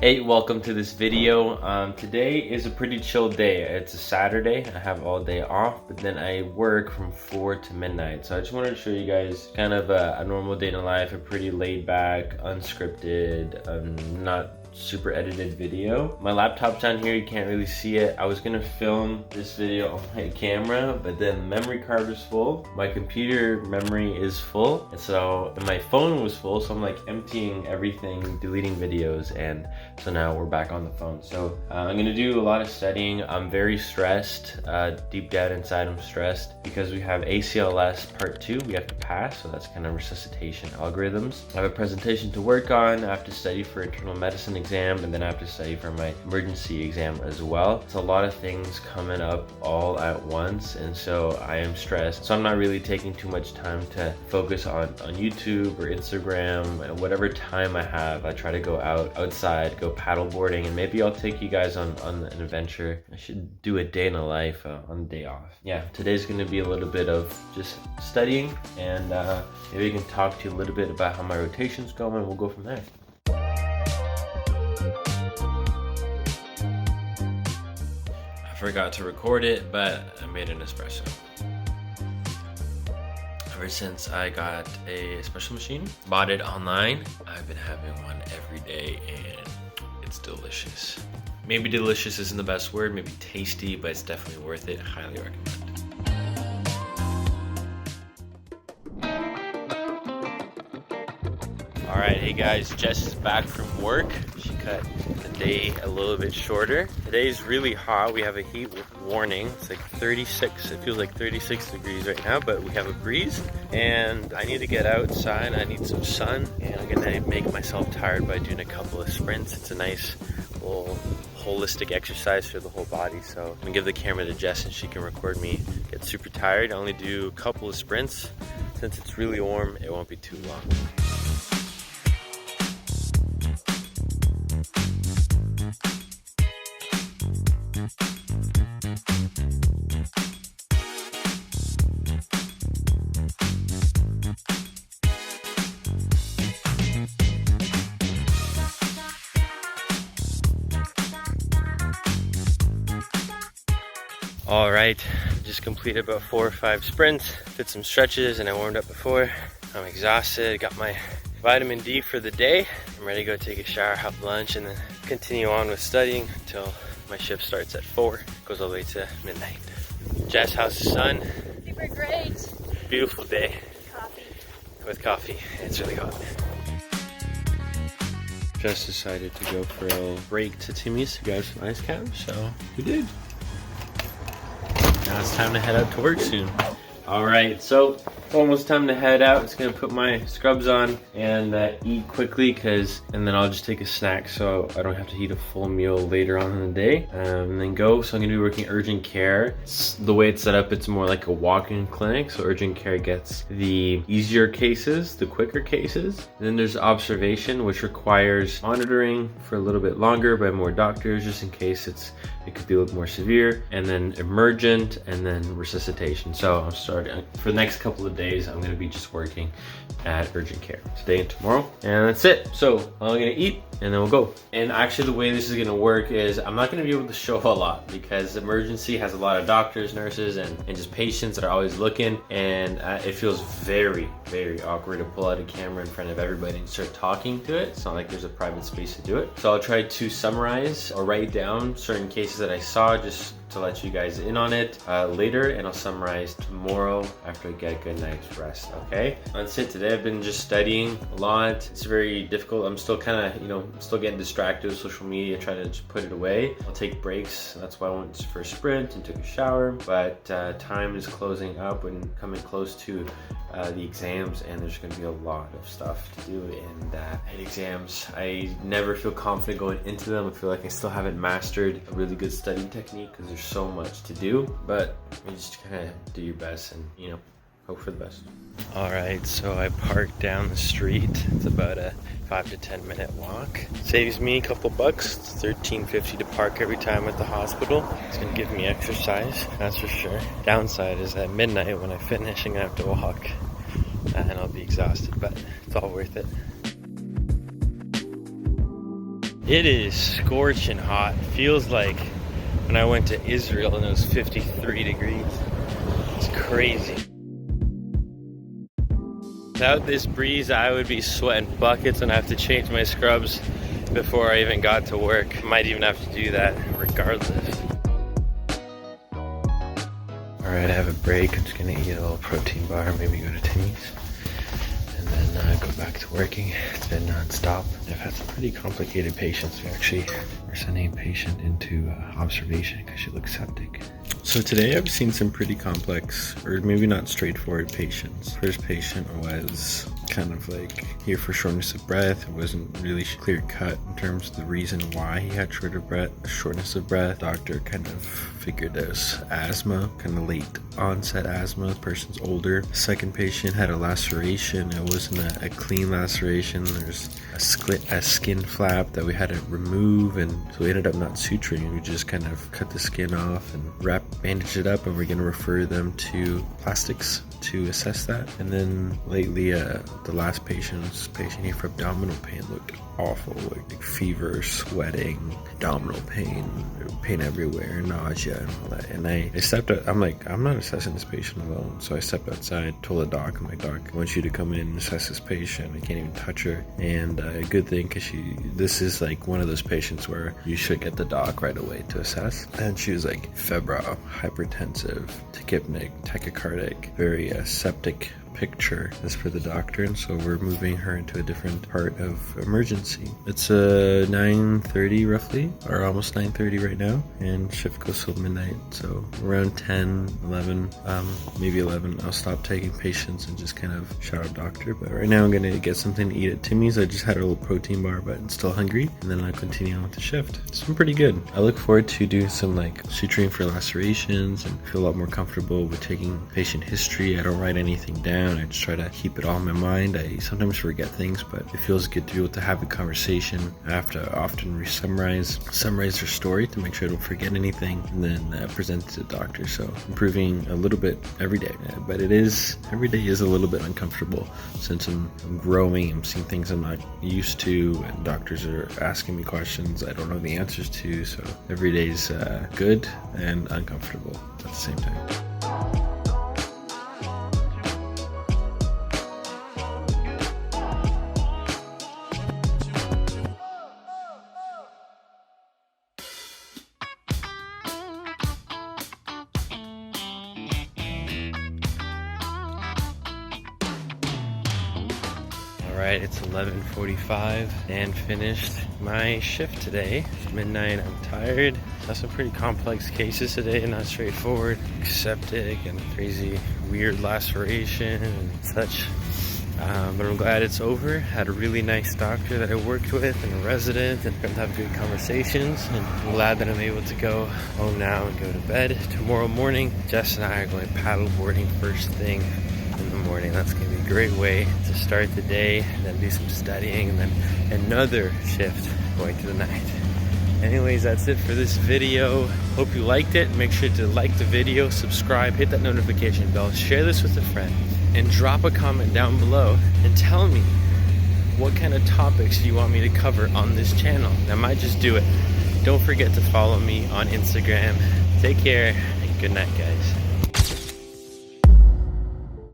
Hey, welcome to this video. Today is a pretty chill day. It's a Saturday. I have all day off, but then I work from 4 to midnight. So I just wanted to show you guys kind of a normal day in life, a pretty laid back, unscripted, not super edited video. My laptop's down here, you can't really see it. I was gonna film this video on my camera, but then the memory card was full. My computer memory is full, and my phone was full, so I'm like emptying everything, deleting videos, and so now we're back on the phone. So I'm gonna do a lot of studying. I'm very stressed. Deep down inside I'm stressed because we have ACLS part 2 we have to pass, so that's kind of resuscitation algorithms. I have a presentation to work on. I have to study for internal medicine exam, and then I have to study for my emergency exam as well. It's a lot of things coming up all at once, and so I am stressed. So I'm not really taking too much time to focus on YouTube or Instagram. And whatever time I have, I try to go outside, go paddle boarding, and maybe I'll take you guys on an adventure. I should do a day in a life on the day off. Yeah, today's gonna be a little bit of just studying, and maybe I can talk to you a little bit about how my rotation's going. We'll go from there. I forgot to record it, but I made an espresso. Ever since I got a espresso machine, bought it online, I've been having one every day, and it's delicious. Maybe delicious isn't the best word, maybe tasty, but it's definitely worth it. Highly recommend. All right, hey guys, Jess is back from work. She cut the day a little bit shorter. Today's really hot. We have a heat warning. It's like 36, it feels like 36 degrees right now, but we have a breeze, and I need to get outside. I need some sun, and I'm gonna make myself tired by doing a couple of sprints. It's a nice little holistic exercise for the whole body. So I'm gonna give the camera to Jess and she can record me get super tired. I only do a couple of sprints. Since it's really warm, it won't be too long. All right, just completed about 4 or 5 sprints, did some stretches, and I warmed up before. I'm exhausted, got my vitamin D for the day. I'm ready to go take a shower, have lunch, and then continue on with studying until my shift starts at 4, goes all the way to midnight. Jess, how's the sun? Super great. Beautiful day. Coffee. With coffee, it's really hot. Jess decided to go for a little break to Timmy's to grab some ice caps, so we did. Now it's time to head out to work soon. All right, so almost time to head out. It's gonna put my scrubs on and eat quickly, and then I'll just take a snack so I don't have to eat a full meal later on in the day, and then go. So I'm gonna be working urgent care. The way it's set up, it's more like a walk-in clinic. So urgent care gets the easier cases, the quicker cases. And then there's observation, which requires monitoring for a little bit longer by more doctors, just in case it could be a little more severe. And then emergent, and then resuscitation. So I'm starting for the next couple of days. I'm gonna be just working at urgent care today and tomorrow, and that's it. So I'm gonna eat and then we'll go. And actually the way this is gonna work is I'm not gonna be able to show a lot because emergency has a lot of doctors, nurses, and just patients that are always looking, and it feels very, very awkward to pull out a camera in front of everybody and start talking to it. It's not like there's a private space to do it. So I'll try to summarize or write down certain cases that I saw just to let you guys in on it later, and I'll summarize tomorrow after I get a good night's rest, okay? That's it. Today I've been just studying a lot. It's very difficult. I'm still kind of, still getting distracted with social media, trying to just put it away. I'll take breaks. That's why I went for a sprint and took a shower, but time is closing up and coming close to the exams, and there's going to be a lot of stuff to do in exams. I never feel confident going into them. I feel like I still haven't mastered a really good study technique because there's so much to do, but you just kind of do your best and hope for the best. All right, so I parked down the street. It's about a 5 to 10 minute walk. Saves me a couple bucks. It's $13.50 to park every time at the hospital. It's gonna give me exercise, that's for sure. Downside is at midnight when I finish, I'm gonna have to walk and I'll be exhausted, but it's all worth it. It is scorching hot. Feels like when I went to Israel and it was 53 degrees. It's crazy. Without this breeze, I would be sweating buckets and I have to change my scrubs before I even got to work. Might even have to do that regardless. Alright, I have a break. I'm just gonna eat a little protein bar, maybe go to Timmy's, and then go back to working. It's been non-stop. I've had some pretty complicated patients. We're sending a patient into observation because she looks septic. So today I've seen some pretty complex, or maybe not straightforward patients. First patient was kind of like here for shortness of breath. It wasn't really clear cut in terms of the reason why he had shortness of breath. Doctor kind of figured it was asthma, kind of late onset asthma. The person's older. Second patient had a laceration. It wasn't a clean laceration. There's a skin flap that we had to remove, and so we ended up not suturing. We just kind of cut the skin off and bandage it up, and we're gonna refer them to plastics to assess that. And then lately, the last patient here for abdominal pain looked awful, like fever, sweating, abdominal pain everywhere, nausea, and all that. And I stepped out. I'm like, I'm not assessing this patient alone. So I stepped outside, told the doc, I'm like, doc, I want you to come in and assess this patient. I can't even touch her. And a good thing, because this is like one of those patients where you should get the doc right away to assess. And she was like febrile, hypertensive, tachypneic, tachycardic, very septic picture as per the doctor, and so we're moving her into a different part of emergency. It's 9:30 roughly, or almost 9:30 right now, and shift goes till midnight, so around 10, 11, maybe 11, I'll stop taking patients and just kind of shout out doctor. But right now I'm gonna get something to eat at Timmy's. I just had a little protein bar, but I'm still hungry, and then I'll continue on with the shift. It's been pretty good. I look forward to doing some like suturing for lacerations and feel a lot more comfortable with taking patient history. I don't write anything down. I just try to keep it all in my mind. I sometimes forget things, but it feels good to be able to have a conversation. I have to often summarize their story to make sure I don't forget anything, and then present it to the doctor. So improving a little bit every day, but every day is a little bit uncomfortable since I'm growing. I'm seeing things I'm not used to, and doctors are asking me questions I don't know the answers to. So every day is good and uncomfortable at the same time. Alright, it's 11:45 and finished my shift today. It's midnight, I'm tired. Saw some pretty complex cases today, not straightforward. Septic and crazy weird laceration and such. But I'm glad it's over. Had a really nice doctor that I worked with and a resident, and got to have good conversations. And I'm glad that I'm able to go home now and go to bed. Tomorrow morning, Jess and I are going paddle boarding first thing in the morning. That's going to be a great way to start the day, and then do some studying, and then another shift going to the night. Anyways, that's it for this video. Hope you liked it. Make sure to like the video, subscribe, hit that notification bell, share this with a friend, and drop a comment down below and tell me what kind of topics you want me to cover on this channel. I might just do it. Don't forget to follow me on Instagram. Take care and good night, guys.